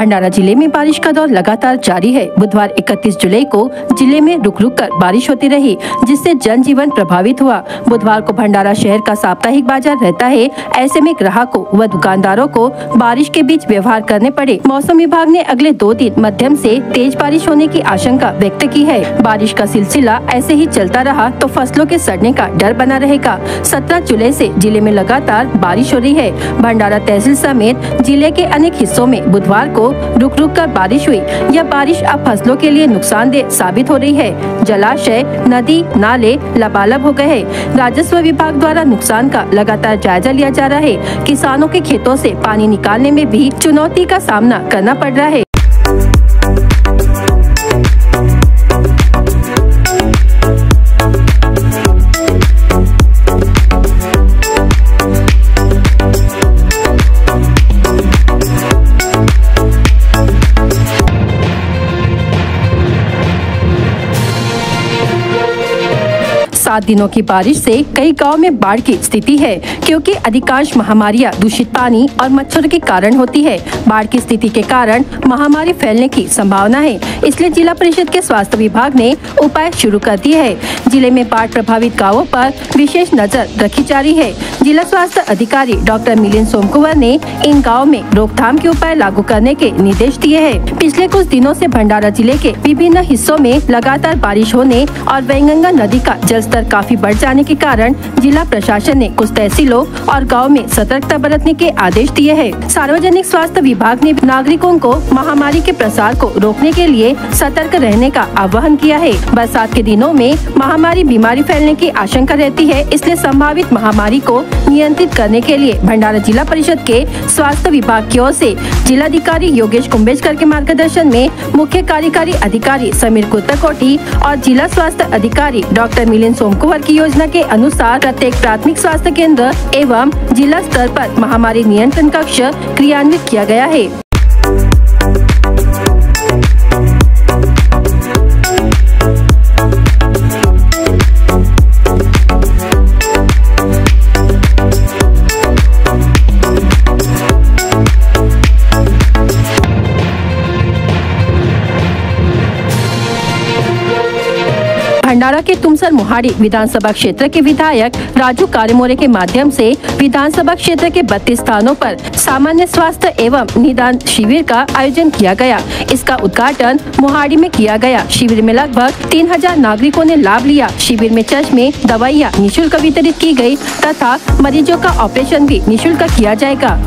भंडारा जिले में बारिश का दौर लगातार जारी है। बुधवार 31 जुलाई को जिले में रुक रुक कर बारिश होती रही, जिससे जनजीवन प्रभावित हुआ। बुधवार को भंडारा शहर का साप्ताहिक बाजार रहता है। ऐसे में ग्राहकों व दुकानदारों को बारिश के बीच व्यवहार करने पड़े। मौसम विभाग ने अगले 2 दिन मध्यम से तेज बारिश होने की आशंका व्यक्त की है। बारिश का सिलसिला ऐसे ही चलता रहा तो फसलों के सड़ने का डर बना रहेगा। 17 जुलाई से जिले में लगातार बारिश हो रही है। भंडारा तहसील समेत जिले के अनेक हिस्सों में बुधवार को रुक रुक कर बारिश हुई। यह बारिश अब फसलों के लिए नुकसानदेह साबित हो रही है। जलाशय, नदी, नाले लबालब हो गए हैं। राजस्व विभाग द्वारा नुकसान का लगातार जायजा लिया जा रहा है। किसानों के खेतों से पानी निकालने में भी चुनौती का सामना करना पड़ रहा है। सात दिनों की बारिश से कई गांव में बाढ़ की स्थिति है, क्योंकि अधिकांश महामारियां दूषित पानी और मच्छर के कारण होती है। बाढ़ की स्थिति के कारण महामारी फैलने की संभावना है, इसलिए जिला परिषद के स्वास्थ्य विभाग ने उपाय शुरू कर दिए हैं। जिले में बाढ़ प्रभावित गाँवों पर विशेष नजर रखी जा रही है। जिला स्वास्थ्य अधिकारी डॉक्टर मिलिंद सोमकुमार ने इन गाँव में रोकथाम के उपाय लागू करने के निर्देश दिए हैं। पिछले कुछ दिनों से भंडारा जिले के विभिन्न हिस्सों में लगातार बारिश होने और वैनगंगा नदी का जलस्तर काफी बढ़ जाने के कारण जिला प्रशासन ने कुछ तहसीलों और गांव में सतर्कता बरतने के आदेश दिए हैं। सार्वजनिक स्वास्थ्य विभाग ने नागरिकों को महामारी के प्रसार को रोकने के लिए सतर्क रहने का आह्वान किया है। बरसात के दिनों में महामारी बीमारी फैलने की आशंका रहती है, इसलिए संभावित महामारी को नियंत्रित करने के लिए भंडारा जिला परिषद के स्वास्थ्य विभाग की ओर से जिलाधिकारी योगेश कुंभेजकर के मार्गदर्शन में मुख्य कार्यकारी अधिकारी समीर कुर्तकोटी और जिला स्वास्थ्य अधिकारी डॉक्टर मिलिंद सोमकुमार की योजना के अनुसार प्रत्येक प्राथमिक स्वास्थ्य केंद्र एवं जिला स्तर पर महामारी नियंत्रण कक्ष क्रियान्वित किया गया है। भंडारा के तुमसर मोहाड़ी विधानसभा क्षेत्र के विधायक राजू कारेमोरे के माध्यम से विधानसभा क्षेत्र के 32 स्थानों पर सामान्य स्वास्थ्य एवं निदान शिविर का आयोजन किया गया। इसका उद्घाटन मोहाड़ी में किया गया। शिविर में लगभग 3000 नागरिकों ने लाभ लिया। शिविर में चश्मे, दवाइयाँ निःशुल्क वितरित की गयी तथा मरीजों का ऑपरेशन भी निःशुल्क किया जाएगा।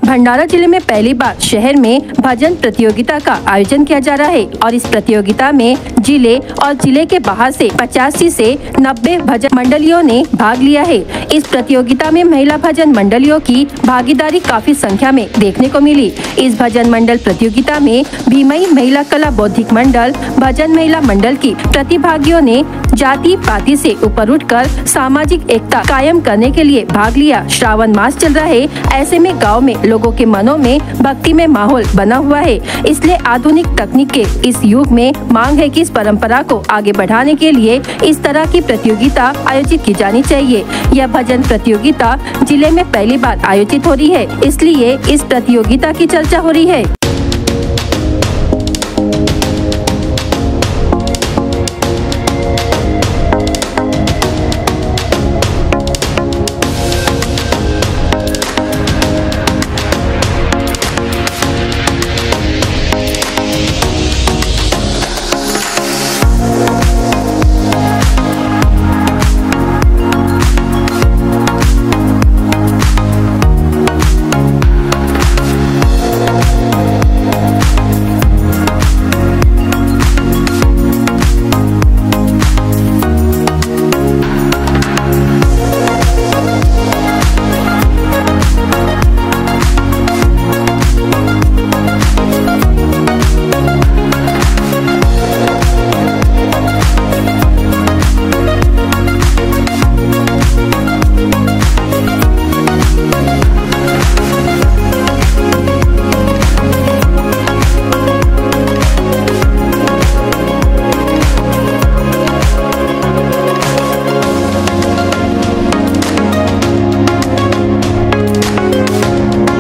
भंडारा जिले में पहली बार शहर में भजन प्रतियोगिता का आयोजन किया जा रहा है और इस प्रतियोगिता में जिले और जिले के बाहर से 85 से 90 भजन मंडलियों ने भाग लिया है। इस प्रतियोगिता में महिला भजन मंडलियों की भागीदारी काफी संख्या में देखने को मिली। इस भजन मंडल प्रतियोगिता में भीमई महिला कला बौद्धिक मंडल, भजन महिला मंडल की प्रतिभागियों ने जाति पाति से ऊपर उठकर सामाजिक एकता कायम करने के लिए भाग लिया। श्रावण मास चल रहा है, ऐसे में गांव में लोगों के मनों में भक्ति में माहौल बना हुआ है। इसलिए आधुनिक तकनीक के इस युग में मांग है कि इस परंपरा को आगे बढ़ाने के लिए इस तरह की प्रतियोगिता आयोजित की जानी चाहिए। यह भजन प्रतियोगिता जिले में पहली बार आयोजित हो रही है, इसलिए इस प्रतियोगिता की चर्चा हो रही है।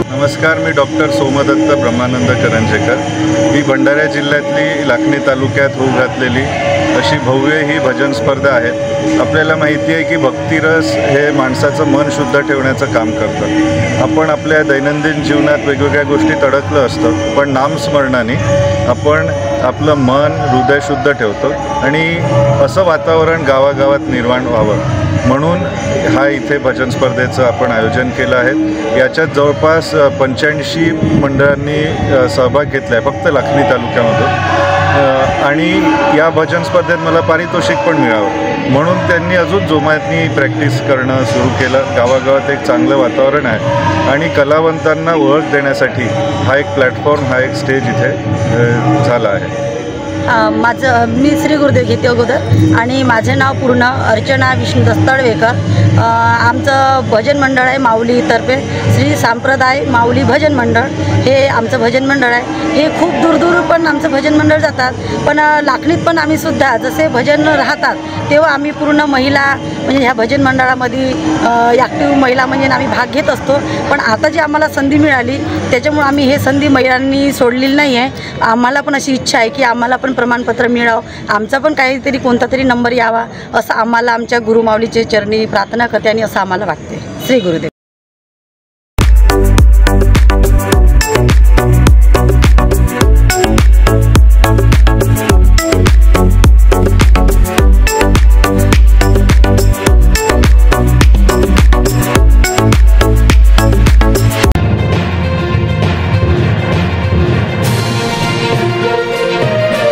नमस्कार, मी डॉक्टर सोमदत्त ब्रह्मानंद करंजेकर। ही भंडारा जिल्ह्यातली लाखनी तालुक्यात होऊ घातलेली अशी भव्य ही भजन स्पर्धा आहे। आपल्याला माहिती आहे की भक्तिरस हे माणसाचं मन शुद्ध ठेवण्याचं काम करतं। आपण आपल्या दैनंदिन जीवनात वेगवेगळ्या गोष्टीत अडकलं असतं, पण नामस्मरणाने आपण आपलं मन हृदय शुद्ध ठेवतो आणि असं वातावरण गावागावात निर्माण व्हावं म्हणून हा इथे भजन स्पर्धेचं आपण आयोजन केलं आहे। याच्यात जवळपास 85 मंडळांनी सहभाग घेतला आहे फक्त लाखनी तालुक्यामधून आणि या भजन स्पर्धेत मला पारितोषिक पण मिळावं म्हणून त्यांनी अजून जोमाने प्रॅक्टिस करणं सुरू केलं। गावागावात एक चांगलं वातावरण आहे आणि कलावंतांना ओळख देण्यासाठी हा एक प्लॅटफॉर्म, हा एक स्टेज इथे झाला आहे। मी श्री गुरुदेव घेते अगोदर आणि माझे नाव पूर्ण अर्चना विष्णुदास तळवेकर। आमचं भजन मंडळ आहे माऊलीतर्फे श्री सांप्रदाय माऊली भजन मंडळ हे आमचं भजन मंडळ आहे। हे खूप दूर पण आमचं भजन मंडळ जातात, पण लाखनीत पण आम्ही सुद्धा जसे भजन राहतात तेव्हा आम्ही पूर्ण महिला म्हणजे ह्या भजन मंडळामध्ये ॲक्टिव्ह महिला म्हणजे आम्ही भाग घेत असतो। पण आता जी आम्हाला संधी मिळाली त्याच्यामुळे आम्ही हे संधी महिलांनी सोडलेली नाही आहे। आम्हाला पण अशी इच्छा आहे की आम्हाला पण प्रमाणपत्र मिळावं, आमचा पण काहीतरी कोणता तरी नंबर यावा असं आम्हाला आमच्या गुरुमाऊलीचे चरणी प्रार्थना करते आणि असं आम्हाला वाटते। श्री गुरुदेव।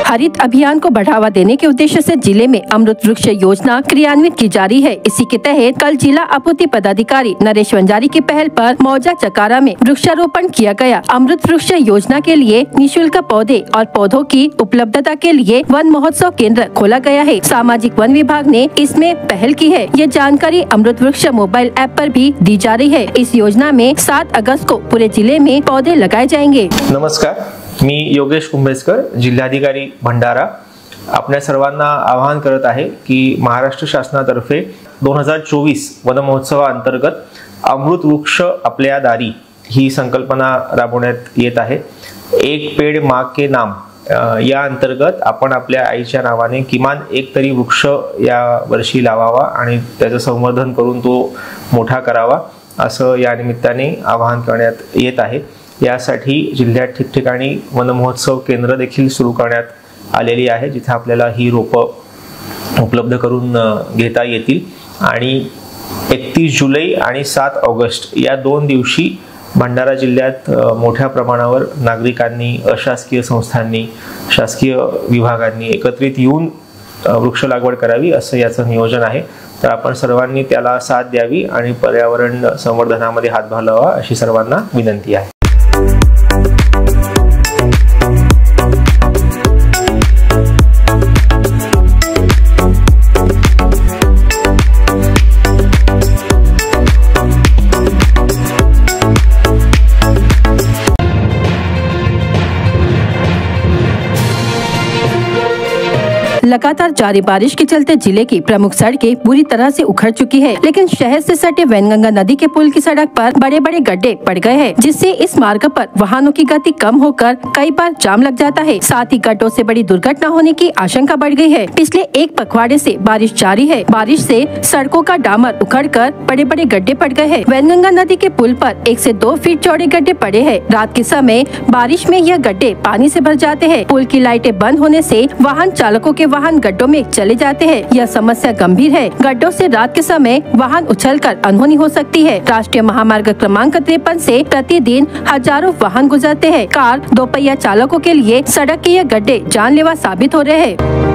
हरित अभियान को बढ़ावा देने के उद्देश्य से जिले में अमृत वृक्ष योजना क्रियान्वित की जा रही है। इसी के तहत कल जिला आपूर्ति पदाधिकारी नरेश वंजारी की पहल पर मौजा चकारा में वृक्षारोपण किया गया। अमृत वृक्ष योजना के लिए निःशुल्क पौधे और पौधों की उपलब्धता के लिए वन महोत्सव केंद्र खोला गया है। सामाजिक वन विभाग ने इसमें पहल की है। ये जानकारी अमृत वृक्ष मोबाइल ऐप पर भी दी जा रही है। इस योजना में 7 अगस्त को पूरे जिले में पौधे लगाए जाएंगे। नमस्कार, मी योगेश कुंभेसकर, जिल्हाधिकारी भंडारा, आपल्या सर्वांना आवाहन करत आहे की महाराष्ट्र शासनातर्फे 2024 वन महोत्सवाअंतर्गत अमृत वृक्ष आपल्या दारी ही संकल्पना राबवण्यात येत आहे। एक पेड़ माँ के नाम या अंतर्गत आपण आपल्या आईच्या नावाने किमान एक तरी वृक्ष या वर्षी लावावा आणि त्याचं संवर्धन करून तो मोठा करावा असं या निमित्ताने आवाहन करण्यात येत आहे। यासाठी जिल्ह्यात ठिकठिकाणी वन महोत्सव केंद्र देखील सुरू करण्यात आलेली आहे, जिथे आपल्याला ही रोपं उपलब्ध करून घेता येतील आणि 31 जुलै आणि 7 ऑगस्ट या 2 दिवशी भंडारा जिल्ह्यात मोठ्या प्रमाणावर नागरिकांनी, अशासकीय संस्थांनी, शासकीय विभागांनी एकत्रित येऊन वृक्ष लागवड करावी असं याचं नियोजन आहे. तर आपण सर्वांनी त्याला साथ द्यावी आणि पर्यावरण संवर्धनामध्ये हातभार लावावा अशी सर्वांना विनंती आहे. लगातार जारी बारिश के चलते जिले की प्रमुख सड़कें बुरी तरह से उखड़ चुकी है, लेकिन शहर से सटे वैनगंगा नदी के पुल की सड़क पर बड़े बड़े गड्ढे पड़ गए हैं, जिससे इस मार्ग पर वाहनों की गति कम होकर कई बार जाम लग जाता है. साथ ही गड्ढों से बड़ी दुर्घटना होने की आशंका बढ़ गई है. पिछले एक पखवाड़े से बारिश जारी है. बारिश से सड़कों का डामर उखड़कर बड़े बड़े गड्ढे पड़ गए हैं. वैनगंगा नदी के पुल पर 1 से 2 फीट चौड़े गड्ढे पड़े हैं. रात के समय बारिश में यह गड्ढे पानी से भर जाते हैं. पुल की लाइटें बंद होने से वाहन चालकों के वाहन गड्ढों में चले जाते हैं. यह समस्या गंभीर है. गड्ढों से रात के समय वाहन उछलकर अनहोनी हो सकती है. राष्ट्रीय महामार्ग क्रमांक 53 से प्रतिदिन हजारों वाहन गुजरते हैं. कार, दोपहिया चालकों के लिए सड़क के ये गड्ढे जानलेवा साबित हो रहे हैं.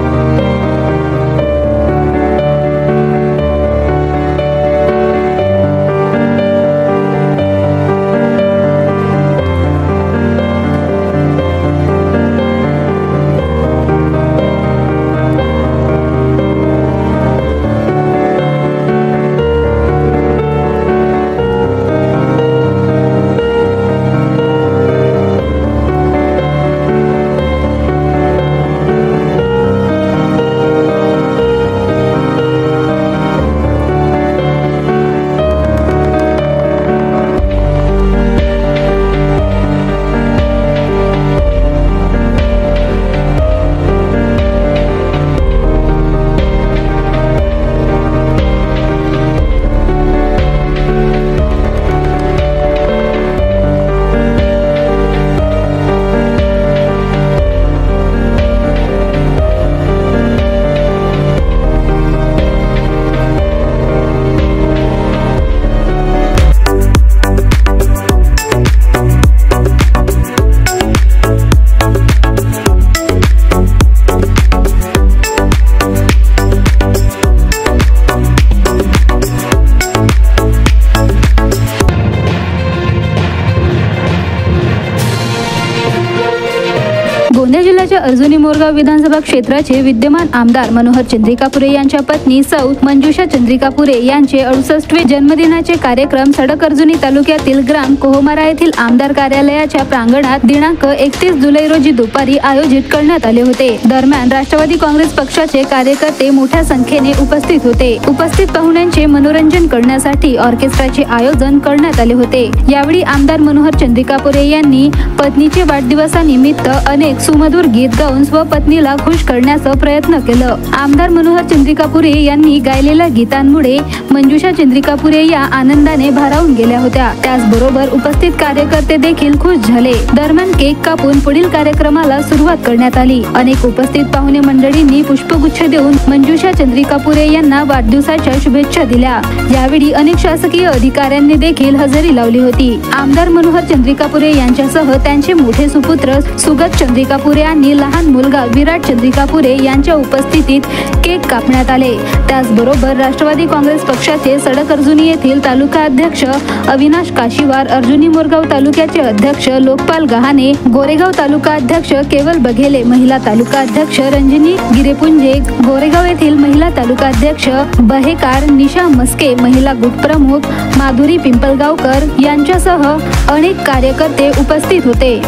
गोंदिया जिल्ह्याच्या अर्जुनी मोरगाव विधानसभा क्षेत्राचे विद्यमान आमदार मनोहर चंद्रिकापुरे यांच्या पत्नी सौ मंजुषा चंद्रिकापुरे यांचे 68वे जन्मदिनाचे कार्यक्रम सडक अर्जुनी तालुक्यातील ग्राम कोहमारा येथील आमदार कार्यालयाच्या प्रांगणात दिनांक 31 जुलै रोजी दुपारी आयोजित करण्यात आले होते. दरम्यान राष्ट्रवादी काँग्रेस पक्षाचे कार्यकर्ते मोठ्या संख्येने उपस्थित होते. उपस्थित पाहुण्यांचे मनोरंजन करण्यासाठी ऑर्केस्ट्राचे आयोजन करण्यात आले होते. यावेळी आमदार मनोहर चंद्रिकापुरे यांनी पत्नीचे वाढदिवसानिमित्त अनेक सुमधुर गीत गाऊन स्वपत्नीला खुश करण्याचा प्रयत्न केला. आमदार मनोहर चंद्रिकापुरे यांनी गायलेल्या गीतांमुळे मंजुषा चंद्रिकापुरे या आनंदाने भारावून गेल्या होत्या. त्याचबरोबर उपस्थित कार्यकर्ते देखील खुश झाले. दरम्यान केक कापून पुढील कार्यक्रमाला सुरुवात करण्यात आली. अनेक उपस्थित पाहुणे मंडळींनी पुष्पगुच्छ देऊन मंजुषा चंद्रिकापुरे यांना वाढदिवसाच्या शुभेच्छा दिल्या. यावेळी अनेक शासकीय अधिकाऱ्यांनी देखील हजेरी लावली होती. आमदार मनोहर चंद्रिकापुरे यांच्यासह त्यांचे मोठे सुपुत्र सुगत चंद्रिकापुरे आणि लहान मुलगा विराट चंद्रिकापुरे यांच्या उपस्थितीत केक कापण्यात आले. त्याचबरोबर राष्ट्रवादी काँग्रेस पक्षाचे सडक अर्जुनी येथील तालुका अध्यक्ष अविनाश काशीवार, अर्जुनी मोरगाव तालुक्याचे अध्यक्ष लोकपाल गहाणे, गोरेगाव तालुका अध्यक्ष केवल बघेले, महिला तालुका अध्यक्ष रंजनी गिरेपुंजे, गोरेगाव येथील महिला तालुका अध्यक्ष बहेकार निशा मस्के, महिला गुट प्रमुख माधुरी पिंपळगावकर यांच्यासह अनेक कार्यकर्ते उपस्थित होते.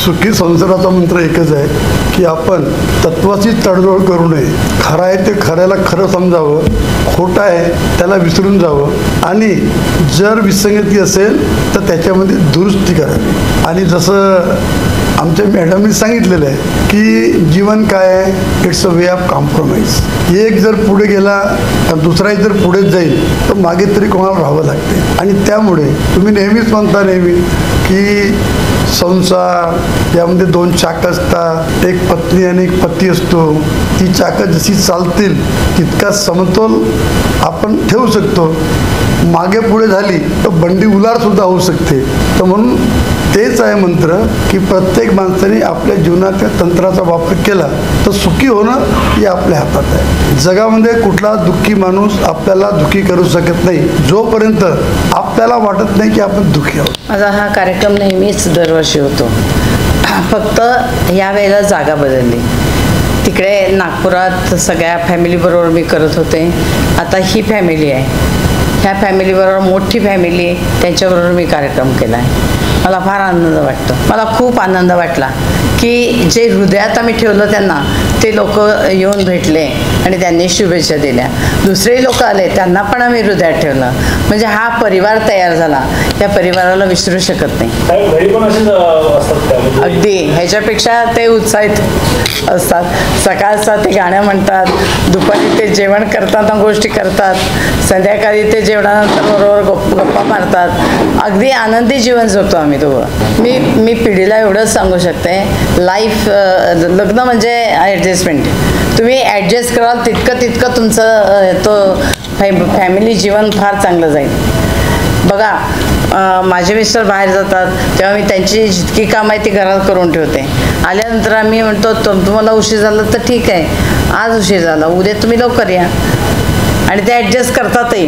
सुखी संसाराचा मंत्र एकच आहे की आपण तत्वाची तडजोड करू नये. खरं आहे ते खऱ्याला खरं समजावं, खोटं आहे त्याला विसरून जावं आणि जर विसंगती असेल तर त्याच्यामध्ये दुरुस्ती करावी. आणि जसं आमच्या मॅडमनी सांगितलेलं आहे की जीवन काय आहे, it's a way of compromise. एक जर पुढे गेला तर दुसराही जर पुढेच जाईल तर मागे तरी कोणाला राहावं लागते. आणि त्यामुळे तुम्ही नेहमीच म्हणता की संसार यामध्ये 2 चाकं असतात, एक पत्नी आणि एक पती असतो. ती चाकं जशी चालतील तितका समतोल आपण ठेवू शकतो. मागे पुढे झाली तर बंडी उलारसुद्धा होऊ शकते. तर म्हणून तेच आहे मंत्र की प्रत्येक माणसाने आपल्या जीवनात त्या तंत्राचा वापर केला तर सुखी होणं हे आपल्या हातात आहे. जगामध्ये कुठला दुःखी माणूस आपल्याला दुःखी करू शकत नाही जोपर्यंत आपल्याला वाटत नाही की आपण दुःखी आहोत. माझा हा कार्यक्रम नेहमीच दरवर्षी होतो, फक्त या वेळेला जागा बदलली. तिकडे नागपुरात सगळ्या फॅमिलीबरोबर मी करत होते, आता ही फॅमिली आहे. ह्या फॅमिलीबरोबर मोठी फॅमिली आहे, त्यांच्याबरोबर मी कार्यक्रम केला आहे. मला फार आनंद वाटतो. मला खूप आनंद वाटला की जे हृदयात आम्ही ठेवलं त्यांना ते लोक येऊन भेटले आणि त्यांनी शुभेच्छा दिल्या. दुसरेही लोक आले, त्यांना पण आम्ही हृदयात ठेवलं. म्हणजे हा परिवार तयार झाला. या परिवाराला विसरू शकत नाही. अगदी ह्याच्यापेक्षा ते उत्साहित असतात. सकाळचं ते गाणं म्हणतात, दुपारी ते जेवण करताना गोष्टी करतात, संध्याकाळी ते जेवणानंतर बरोबर गप्पा मारतात. अगदी आनंदी जीवन जगतो आम्ही दोघं. मी पिढीला एवढंच सांगू शकते, लाईफ लग्न म्हणजे ॲडजस्टमेंट. तुम्ही ॲडजस्ट कराल तितकं तुमचं तो फॅमिली जीवन फार चांगलं जाईल. बघा, माझे मिस्टर बाहेर जातात तेव्हा मी त्यांची जितकी कामं आहे ती घरात करून ठेवते. आल्यानंतर आम्ही म्हणतो तुम्हाला उशीर झाला तर ठीक आहे, आज उशीर झाला, उद्या तुम्ही लवकर या. आणि ते ॲडजस्ट करतातही.